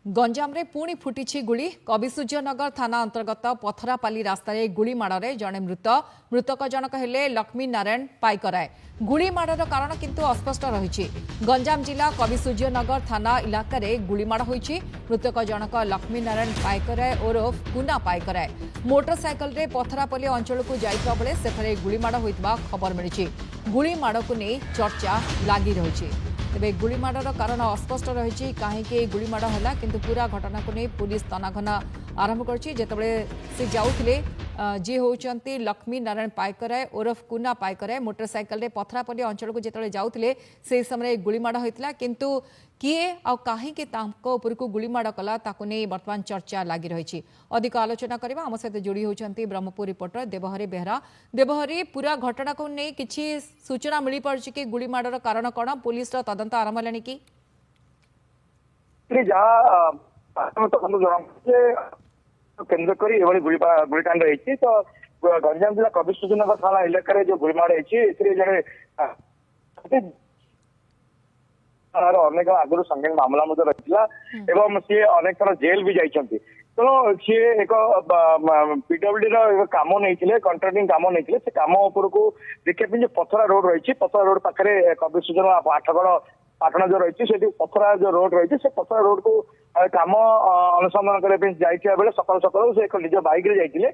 गंजाम रे पुणी फुटी गुली कविसूर्यनगर थाना अंतर्गत पथरापाली रास्तार गुलीमाड़े जड़े मृतक जनक हेले लक्ष्मी नारायण पाइकराय। गुलीमाड़र कारण किंतु अस्पष्ट रही। गंजाम जिला कविसूर्यनगर थाना इलाका गुलीमाड़ होईछि। मृतक जनक लक्ष्मी नारायण पाइकराय ओरफ कुना पाइकराय मोटरसाइकल रे पथरापाली अंचल को जाइता बेले सेठारे गुलीमाड़ होइतबा खबर मिलिछि। गुलीमाड़ को नहीं चर्चा लागी रही। तेरे गुलीमाड़र कारण अस्पष्ट रही। कहीं गुलीमाड़ है किंतु पूरा घटना को नहीं पुलिस तनाघना आरंभ करते से जाऊे जी होती लक्ष्मी नारायण पाइकराय ओरफ कुना पाइकराय मोटरसाइकल रे पथरापल्ली अंचल को जिते जाऊे से समय गुलीमाड़ होता किंतु किए आ कहीं गुलीमाड़ कला नहीं बर्तमान चर्चा लगी रही। अधिक आलोचना करबा आम सहित जोड़ी होती ब्रह्मपुर रिपोर्टर देवहरी बेहरा। देवहरी पूरा घटना को नहीं किसी सूचना मिल पार्छ कि गुलीमाड़र कारण कौन पुलिस तदंत आरंभ है कि केन्द्र करी गुलिकांड होती तो गंजाम जिला कविसूर्यनगर थाना इलाका जो गुलिमाड़ होती अनेक आगुरी संगीन मामला रही सी अनेक थर जेल भी जाइछंती। तेणु सी एक पीडब्ल्यूडी कम नहीं कंट्राक्टिंग कम नहीं से कम उपरको देखिए जो पथरा रोड रही पथरा रोड पाखे कविसूर्यन आठगड़ पाटना जो रही से पथरा जो रोड रही से पथरा रोड को कम अनुसंधान करने जाइए बेले सकाल सकाल से एक निज बैक रे जाइए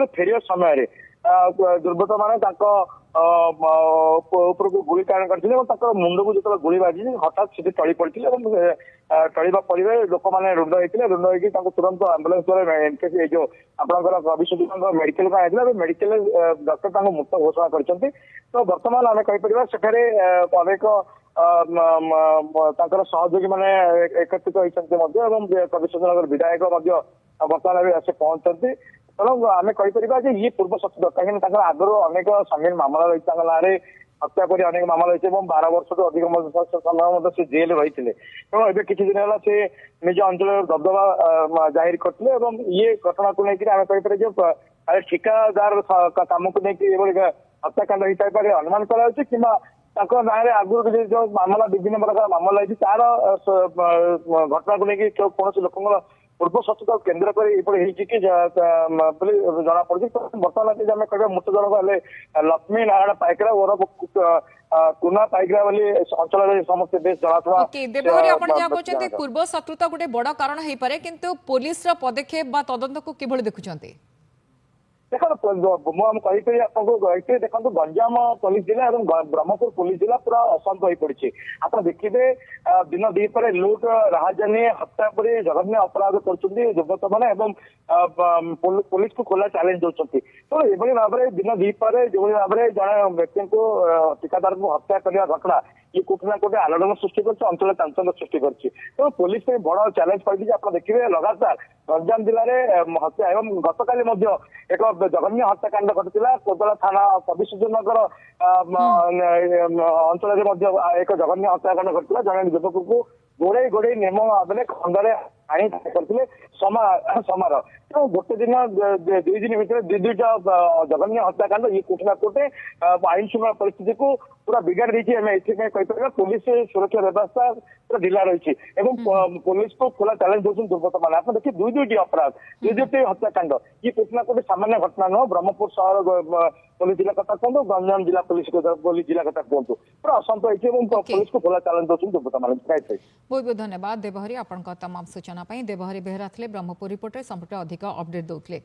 फेरिया समय दुर्बृत्त मैंने उपरको गुली कारण करते मुंड को जो गुली बाजी हठात से टली पड़ते टलिबा पर लोक मैंने रुंड होते रुंड हो तुरंत आंबुलांस द्वारा जो आपंकर कविसूर्यनगर मेडिकल को आए मेडिकल डॉक्टर मृत घोषणा करते। तो बर्तमान आम कहीपर सेठारे अनेक सहयोगी मैंने एकत्रित होती कविसूर्यनगर विधायक बर्तमान आसे पहुंचती। तेणु आम कहीपर ये पूर्व शत्रु कहीं आगुरी अनेक संगीन मामला रही ना हत्या कर अनेक मामला रही 12 वर्ष तो अधिक समय से जेल रही थे। तेणु एवं किसी दिन है से निज अंचल दबदबा जाहिर करते ये घटना को लेकर आम कहीपर जो ठिकादार कम को लेकिन हत्याकांड होता है अनुमान कराई कि ना आगुरी जो मामला विभिन्न प्रकार मामला रही तार घटना को लेकिन कौन लोक पूर्व शत्रु केन्द्र कर जना पड़ी। बर्तमान आम कह मृत जनक लक्ष्मी नारायण पाइकरा ओरफ कुना पाइकरा बोली अंचल समस्त बेस जना पूर्व शत्रुता गोटे बड़ कारण हो पारे किंतु पुलिस पदक्षेप तदंत को किभली देखुंते देखो मुझे आपको देखो गंजाम पुलिस जिला और ब्रह्मपुर पुलिस जिला पूरा अशांत हो पड़ी। आप देखिए दिन दीपर लुट राहजानी हत्या पर जघन्य अपराध कर दुर्बृत्त मैंने पुलिस को खोला चैलेंज दौरान। तो ये भाव में दिन दीपर जो भाव में जड़े व्यक्ति को ठिकादार को हत्या करने घटना ये कोटि ना कोटि आलोड़न सृष्टि कर चांचल्य सृष्टि कर। तो पुलिस बड़ चैलेंज पड़ी। आप देखिए लगातार गंजाम जिले में हत्या एवं गतकाली एक जघन्य हत्याकांड घटी कोदला थाना कविसूर्यनगर अंचल एक जघन्य हत्याकांड घटी जड़े युवक को गोड़े गोड़े निर्मम भाव में खंडे आनी करते समार। तो गोटे दिन 2 दिन भर दुईटा जघन्य हत्याकांड ये कोटि ना कोटि आईन श्रृंखला परिस्थिति को पूरा बिगाड़ देपर पुलिस सुरक्षा व्यवस्था पूरा ढिला रही पुलिस को खोला चैलेंज दौरान दुर्बृत्त मैंने आप देखिए 2 अपराध 2 हत्याकांड ये कोटि ना कोटि सामान्य घटना नुह। ब्रह्मपुर सहर पुलिस जिला कथा कहतु गंजाम जिला पुलिस जिला कथा कहतु पूरा अशांत होती पुलिस को खोला चैलेंज दौरान दुर्बृत्त मैंने बहुत बहुत धन्यवाद देवहरी आपन तमाम सूचना देवहरी बेहरा थे ब्रह्मपुर रिपोर्टर संपर्क अधिक अपडेट दौले।